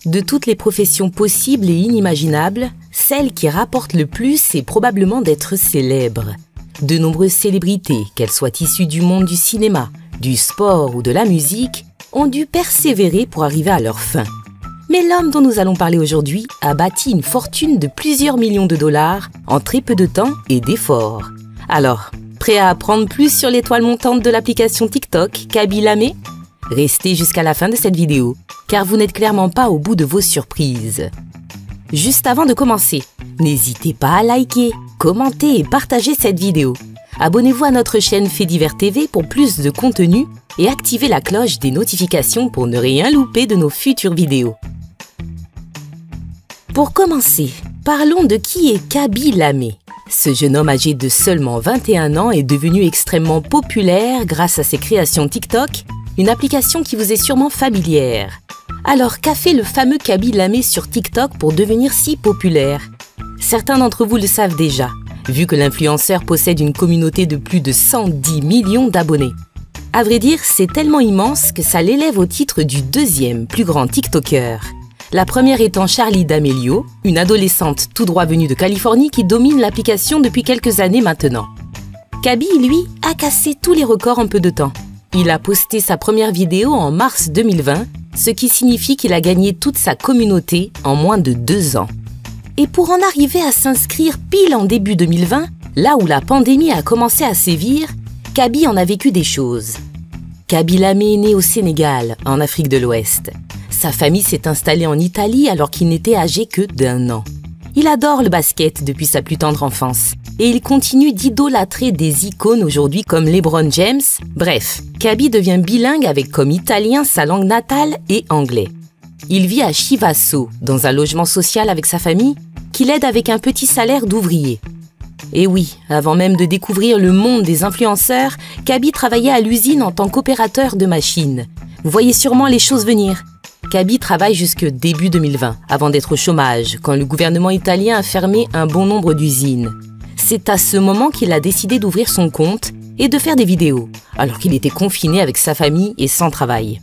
De toutes les professions possibles et inimaginables, celle qui rapporte le plus est probablement d'être célèbre. De nombreuses célébrités, qu'elles soient issues du monde du cinéma, du sport ou de la musique, ont dû persévérer pour arriver à leur fin. Mais l'homme dont nous allons parler aujourd'hui a bâti une fortune de plusieurs millions de dollars en très peu de temps et d'efforts. Alors, prêt à apprendre plus sur l'étoile montante de l'application TikTok, Kaby Lame? Restez jusqu'à la fin de cette vidéo, car vous n'êtes clairement pas au bout de vos surprises. Juste avant de commencer, n'hésitez pas à liker, commenter et partager cette vidéo. Abonnez-vous à notre chaîne Faits Divers TV pour plus de contenu et activez la cloche des notifications pour ne rien louper de nos futures vidéos. Pour commencer, parlons de qui est Kaby Lame. Ce jeune homme âgé de seulement 21 ans est devenu extrêmement populaire grâce à ses créations TikTok, une application qui vous est sûrement familière. Alors, qu'a fait le fameux Kaby Lame sur TikTok pour devenir si populaire? Certains d'entre vous le savent déjà, vu que l'influenceur possède une communauté de plus de 110 millions d'abonnés. À vrai dire, c'est tellement immense que ça l'élève au titre du deuxième plus grand TikToker. La première étant Charli D'Amelio, une adolescente tout droit venue de Californie qui domine l'application depuis quelques années maintenant. Kaby, lui, a cassé tous les records en peu de temps. Il a posté sa première vidéo en mars 2020, ce qui signifie qu'il a gagné toute sa communauté en moins de 2 ans. Et pour en arriver à s'inscrire pile en début 2020, là où la pandémie a commencé à sévir, Kaby en a vécu des choses. Kaby Lame est né au Sénégal, en Afrique de l'Ouest. Sa famille s'est installée en Italie alors qu'il n'était âgé que d'1 an. Il adore le basket depuis sa plus tendre enfance. Et il continue d'idolâtrer des icônes aujourd'hui comme LeBron James. Bref, Kaby devient bilingue avec comme italien sa langue natale et anglais. Il vit à Chivasso, dans un logement social avec sa famille, qu'il aide avec un petit salaire d'ouvrier. Et oui, avant même de découvrir le monde des influenceurs, Kaby travaillait à l'usine en tant qu'opérateur de machines. Vous voyez sûrement les choses venir. Kaby travaille jusque début 2020, avant d'être au chômage, quand le gouvernement italien a fermé un bon nombre d'usines. C'est à ce moment qu'il a décidé d'ouvrir son compte et de faire des vidéos, alors qu'il était confiné avec sa famille et sans travail.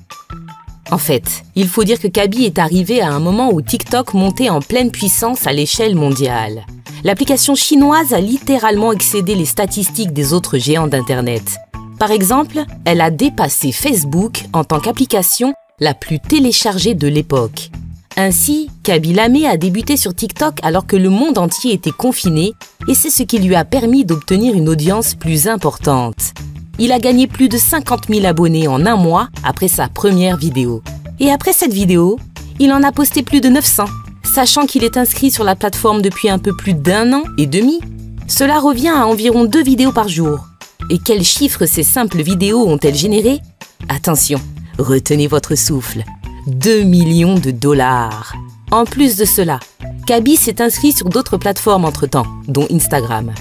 En fait, il faut dire que Kaby est arrivé à un moment où TikTok montait en pleine puissance à l'échelle mondiale. L'application chinoise a littéralement excédé les statistiques des autres géants d'Internet. Par exemple, elle a dépassé Facebook en tant qu'application la plus téléchargée de l'époque. Ainsi, Kaby Lame a débuté sur TikTok alors que le monde entier était confiné et c'est ce qui lui a permis d'obtenir une audience plus importante. Il a gagné plus de 50 000 abonnés en 1 mois après sa première vidéo. Et après cette vidéo, il en a posté plus de 900, sachant qu'il est inscrit sur la plateforme depuis un peu plus d'1 an et demi. Cela revient à environ 2 vidéos par jour. Et quels chiffres ces simples vidéos ont-elles généré? Attention, retenez votre souffle. 2 millions de dollars. En plus de cela, Kaby s'est inscrit sur d'autres plateformes entre-temps, dont Instagram.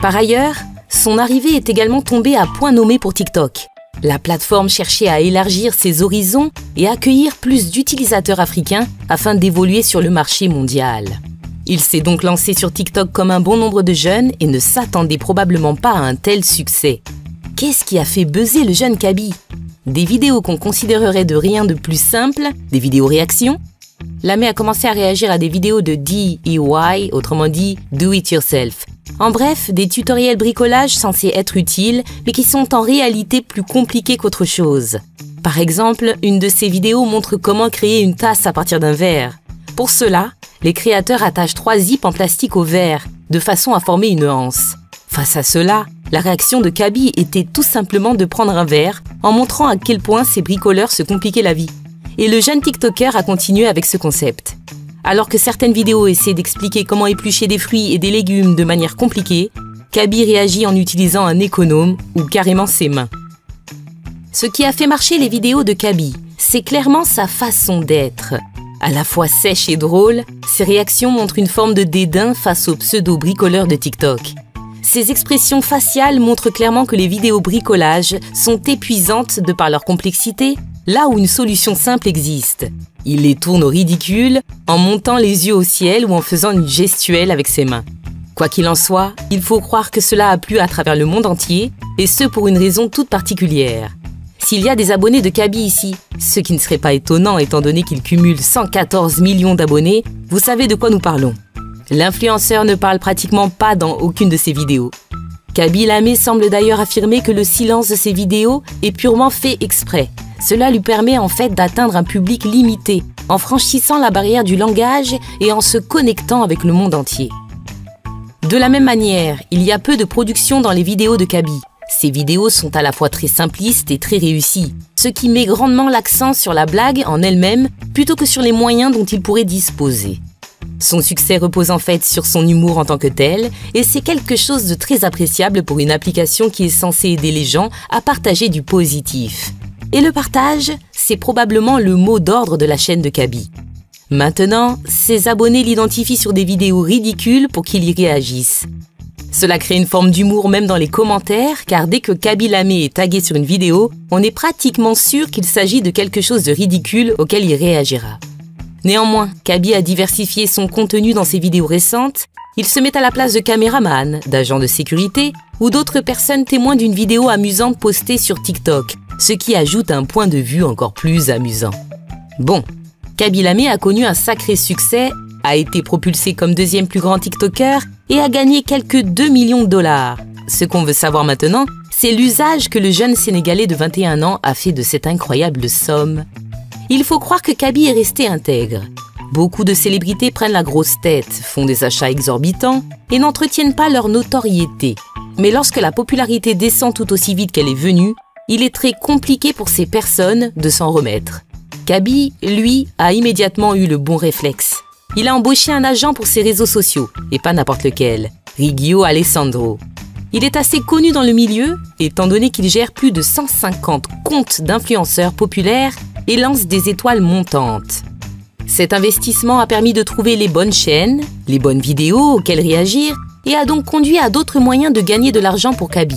Par ailleurs, son arrivée est également tombée à point nommé pour TikTok. La plateforme cherchait à élargir ses horizons et accueillir plus d'utilisateurs africains afin d'évoluer sur le marché mondial. Il s'est donc lancé sur TikTok comme un bon nombre de jeunes et ne s'attendait probablement pas à un tel succès. Qu'est-ce qui a fait buzzer le jeune Kaby? Des vidéos qu'on considérerait de rien de plus simple, des vidéos réactions. Lame a commencé à réagir à des vidéos de DIY, autrement dit Do It Yourself. En bref, des tutoriels bricolage censés être utiles, mais qui sont en réalité plus compliqués qu'autre chose. Par exemple, une de ces vidéos montre comment créer une tasse à partir d'un verre. Pour cela, les créateurs attachent 3 zips en plastique au verre, de façon à former une anse. Face à cela, la réaction de Kaby était tout simplement de prendre un verre en montrant à quel point ces bricoleurs se compliquaient la vie. Et le jeune TikToker a continué avec ce concept. Alors que certaines vidéos essaient d'expliquer comment éplucher des fruits et des légumes de manière compliquée, Kaby réagit en utilisant un économe ou carrément ses mains. Ce qui a fait marcher les vidéos de Kaby, c'est clairement sa façon d'être. À la fois sèche et drôle, ses réactions montrent une forme de dédain face aux pseudo-bricoleurs de TikTok. Ces expressions faciales montrent clairement que les vidéos bricolage sont épuisantes de par leur complexité, là où une solution simple existe. Il les tourne au ridicule en montant les yeux au ciel ou en faisant une gestuelle avec ses mains. Quoi qu'il en soit, il faut croire que cela a plu à travers le monde entier, et ce pour une raison toute particulière. s'il y a des abonnés de Kaby ici, ce qui ne serait pas étonnant étant donné qu'il cumule 114 millions d'abonnés, vous savez de quoi nous parlons. L'influenceur ne parle pratiquement pas dans aucune de ses vidéos. Kaby Lamé semble d'ailleurs affirmer que le silence de ses vidéos est purement fait exprès. Cela lui permet en fait d'atteindre un public limité, en franchissant la barrière du langage et en se connectant avec le monde entier. De la même manière, il y a peu de production dans les vidéos de Kaby. Ses vidéos sont à la fois très simplistes et très réussies, ce qui met grandement l'accent sur la blague en elle-même plutôt que sur les moyens dont il pourrait disposer. Son succès repose en fait sur son humour en tant que tel, et c'est quelque chose de très appréciable pour une application qui est censée aider les gens à partager du positif. Et le partage, c'est probablement le mot d'ordre de la chaîne de Kaby. Maintenant, ses abonnés l'identifient sur des vidéos ridicules pour qu'il y réagisse. Cela crée une forme d'humour même dans les commentaires, car dès que Kaby Lamé est tagué sur une vidéo, on est pratiquement sûr qu'il s'agit de quelque chose de ridicule auquel il réagira. Néanmoins, Kaby a diversifié son contenu dans ses vidéos récentes. Il se met à la place de caméraman, d'agents de sécurité ou d'autres personnes témoins d'une vidéo amusante postée sur TikTok, ce qui ajoute un point de vue encore plus amusant. Bon, Kaby Lamé a connu un sacré succès, a été propulsé comme deuxième plus grand TikToker et a gagné quelques 2 millions de dollars. Ce qu'on veut savoir maintenant, c'est l'usage que le jeune Sénégalais de 21 ans a fait de cette incroyable somme. Il faut croire que Kaby est resté intègre. Beaucoup de célébrités prennent la grosse tête, font des achats exorbitants et n'entretiennent pas leur notoriété. Mais lorsque la popularité descend tout aussi vite qu'elle est venue, il est très compliqué pour ces personnes de s'en remettre. Kaby, lui, a immédiatement eu le bon réflexe. Il a embauché un agent pour ses réseaux sociaux, et pas n'importe lequel, Riggio Alessandro. Il est assez connu dans le milieu, étant donné qu'il gère plus de 150 comptes d'influenceurs populaires et lance des étoiles montantes. Cet investissement a permis de trouver les bonnes chaînes, les bonnes vidéos auxquelles réagir et a donc conduit à d'autres moyens de gagner de l'argent pour Kaby.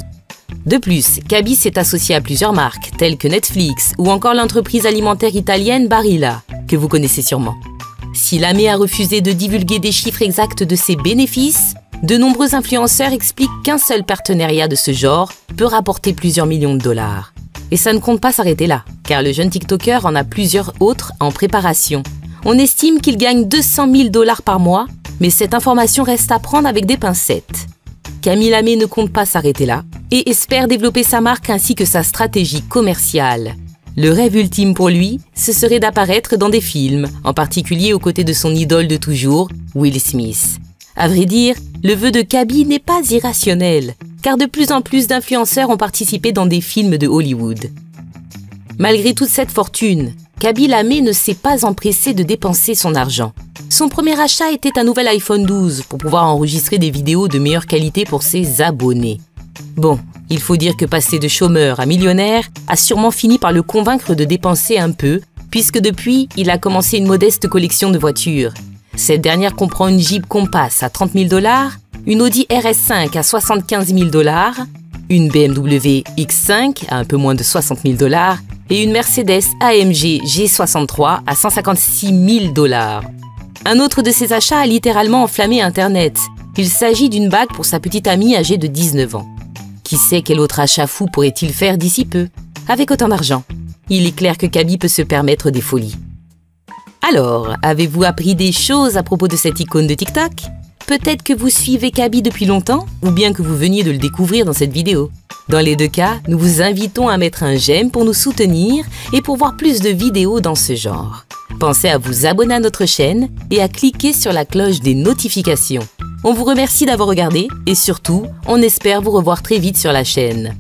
De plus, Kaby s'est associé à plusieurs marques, telles que Netflix ou encore l'entreprise alimentaire italienne Barilla, que vous connaissez sûrement. Si Lamé a refusé de divulguer des chiffres exacts de ses bénéfices, de nombreux influenceurs expliquent qu'un seul partenariat de ce genre peut rapporter plusieurs millions de dollars. Et ça ne compte pas s'arrêter là, car le jeune TikToker en a plusieurs autres en préparation. On estime qu'il gagne 200 000 dollars par mois, mais cette information reste à prendre avec des pincettes. Kaby Lamé ne compte pas s'arrêter là et espère développer sa marque ainsi que sa stratégie commerciale. Le rêve ultime pour lui, ce serait d'apparaître dans des films, en particulier aux côtés de son idole de toujours, Will Smith. À vrai dire, le vœu de Kaby n'est pas irrationnel, car de plus en plus d'influenceurs ont participé dans des films de Hollywood. Malgré toute cette fortune, Kaby Lamé ne s'est pas empressé de dépenser son argent. Son premier achat était un nouvel iPhone 12 pour pouvoir enregistrer des vidéos de meilleure qualité pour ses abonnés. Bon, il faut dire que passer de chômeur à millionnaire a sûrement fini par le convaincre de dépenser un peu, puisque depuis, il a commencé une modeste collection de voitures. Cette dernière comprend une Jeep Compass à 30 000 $, une Audi RS5 à 75 000 $, une BMW X5 à un peu moins de 60 000 $ et une Mercedes AMG G63 à 156 000 $. Un autre de ses achats a littéralement enflammé Internet. Il s'agit d'une bague pour sa petite amie âgée de 19 ans. Qui sait quel autre achat fou pourrait-il faire d'ici peu? Avec autant d'argent, il est clair que Kaby peut se permettre des folies. Alors, avez-vous appris des choses à propos de cette icône de TikTok? Peut-être que vous suivez Kaby depuis longtemps, ou bien que vous veniez de le découvrir dans cette vidéo. Dans les deux cas, nous vous invitons à mettre un j'aime pour nous soutenir et pour voir plus de vidéos dans ce genre. Pensez à vous abonner à notre chaîne et à cliquer sur la cloche des notifications. On vous remercie d'avoir regardé et surtout, on espère vous revoir très vite sur la chaîne.